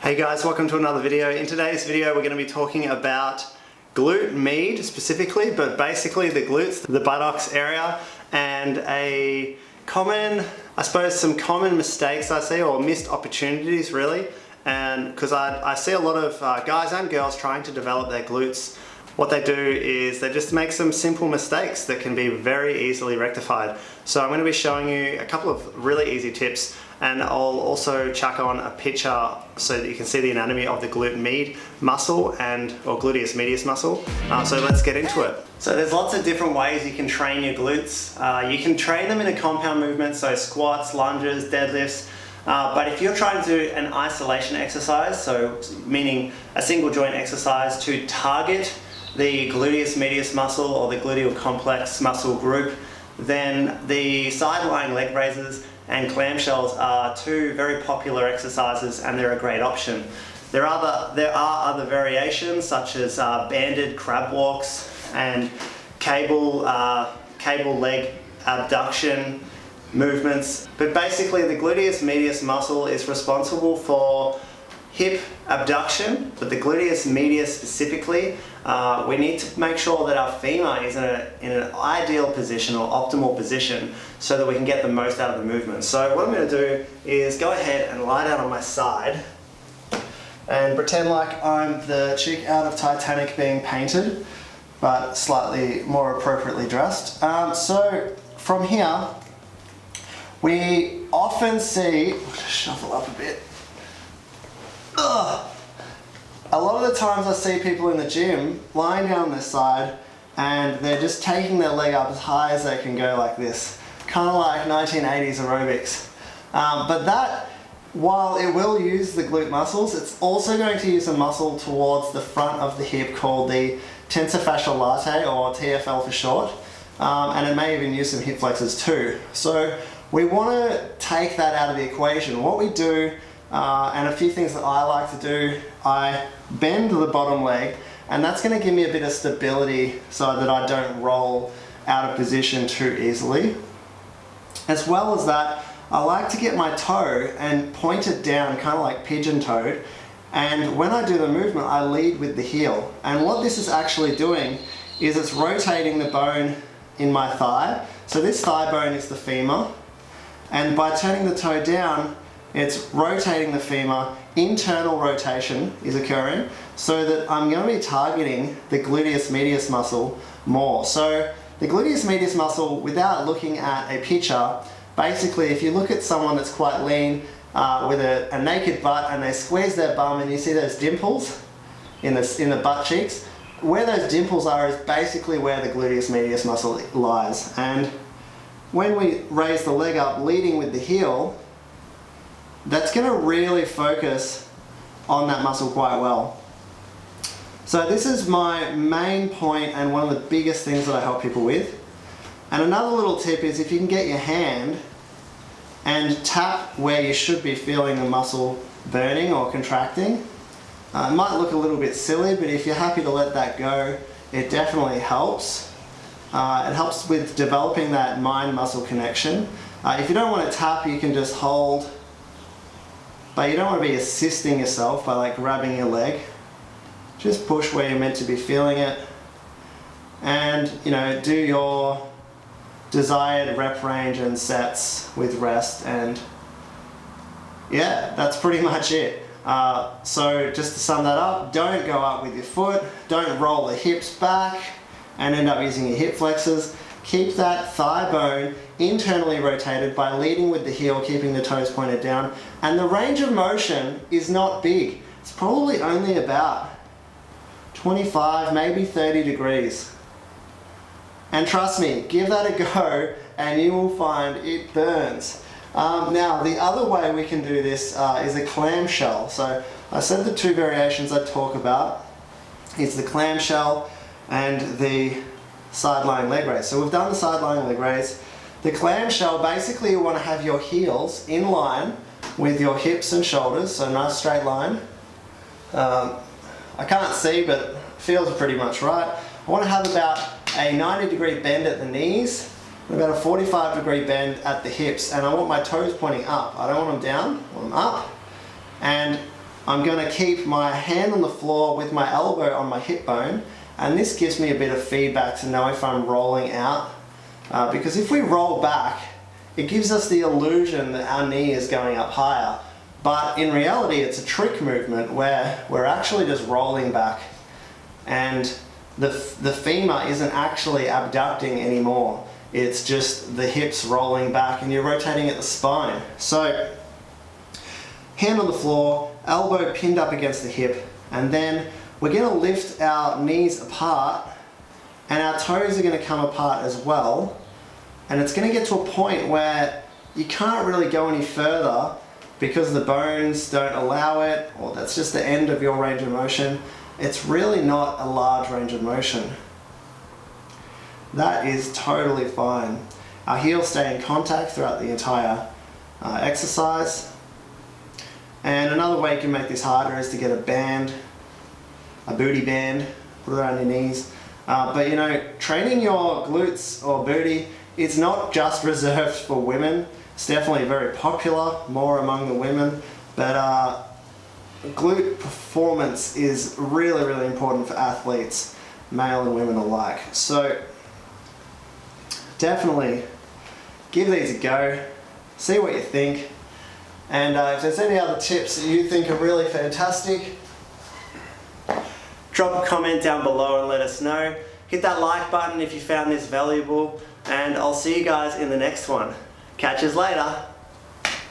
Hey guys, welcome to another video. In today's video we're going to be talking about glute med specifically, but basically the glutes, the buttocks area, and some common mistakes I see, or missed opportunities really. And because I see a lot of guys and girls trying to develop their glutes, what they do is they just make some simple mistakes that can be very easily rectified. So I'm going to be showing you a couple of really easy tips, and I'll also chuck on a picture so that you can see the anatomy of the glute med muscle or gluteus medius muscle. So let's get into it. So there's lots of different ways you can train your glutes. You can train them in a compound movement, so squats, lunges, deadlifts. But if you're trying to do an isolation exercise, so meaning a single joint exercise to target the gluteus medius muscle or the gluteal complex muscle group, then the side-lying leg raises and clamshells are two very popular exercises, and they're a great option. There are other variations such as banded crab walks and cable leg abduction movements. But basically the gluteus medius muscle is responsible for hip abduction, but the gluteus medius specifically, we need to make sure that our femur is in an ideal position or optimal position so that we can get the most out of the movement. So what I'm going to do is go ahead and lie down on my side and pretend like I'm the chick out of Titanic being painted, but slightly more appropriately dressed. So from here, we often see, I'll just shuffle up a bit. A lot of the times I see people in the gym lying down this side and they're just taking their leg up as high as they can go like this. Kind of like 1980s aerobics. But that, while it will use the glute muscles, it's also going to use a muscle towards the front of the hip called the tensor fascial latae, or TFL for short. And it may even use some hip flexors too. So we want to take that out of the equation. What we do, and a few things that I like to do, I bend the bottom leg, and that's going to give me a bit of stability so that I don't roll out of position too easily. As well as that, I like to get my toe and point it down, kind of like pigeon-toed, and when I do the movement I lead with the heel. And what this is actually doing is it's rotating the bone in my thigh. So this thigh bone is the femur, and by turning the toe down, it's rotating the femur. Internal rotation is occurring so that I'm going to be targeting the gluteus medius muscle more. So the gluteus medius muscle, without looking at a picture, basically if you look at someone that's quite lean with a naked butt and they squeeze their bum and you see those dimples in the butt cheeks, where those dimples are is basically where the gluteus medius muscle lies. And when we raise the leg up leading with the heel, that's going to really focus on that muscle quite well. So this is my main point and one of the biggest things that I help people with. And another little tip is if you can get your hand and tap where you should be feeling the muscle burning or contracting. It might look a little bit silly, but if you're happy to let that go, it definitely helps. It helps with developing that mind-muscle connection. If you don't want to tap, you can just hold. But you don't want to be assisting yourself by like grabbing your leg. Just push where you're meant to be feeling it. And do your desired rep range and sets with rest, and yeah, that's pretty much it. So just to sum that up, don't go up with your foot, don't roll the hips back and end up using your hip flexors. Keep that thigh bone internally rotated by leading with the heel, keeping the toes pointed down. And the range of motion is not big. It's probably only about 25, maybe 30 degrees. And trust me, give that a go and you will find it burns. Now, the other way we can do this is a clamshell. So I said the two variations I'd talk about is the clamshell and the side-lying leg raise. So we've done the side-lying leg raise. The clamshell, basically you want to have your heels in line with your hips and shoulders, so nice straight line. I can't see, but it feels pretty much right. I want to have about a 90-degree bend at the knees, and about a 45-degree bend at the hips, and I want my toes pointing up. I don't want them down, I want them up. And I'm going to keep my hand on the floor with my elbow on my hip bone, and this gives me a bit of feedback to know if I'm rolling out. Because if we roll back, it gives us the illusion that our knee is going up higher. But in reality, it's a trick movement where we're actually just rolling back, and the femur isn't actually abducting anymore. It's just the hips rolling back and you're rotating at the spine. So, hand on the floor, elbow pinned up against the hip, and then we're going to lift our knees apart and our toes are going to come apart as well. And it's going to get to a point where you can't really go any further because the bones don't allow it, or that's just the end of your range of motion. It's really not a large range of motion. That is totally fine. Our heels stay in contact throughout the entire exercise. And another way you can make this harder is to get a band, a booty band, put it around your knees. But you know, training your glutes or booty, it's not just reserved for women. It's definitely very popular, more among the women, but glute performance is really, really important for athletes, male and women alike. So definitely give these a go, see what you think, and if there's any other tips that you think are really fantastic, drop a comment down below and let us know. Hit that like button if you found this valuable, and I'll see you guys in the next one. Catch us later.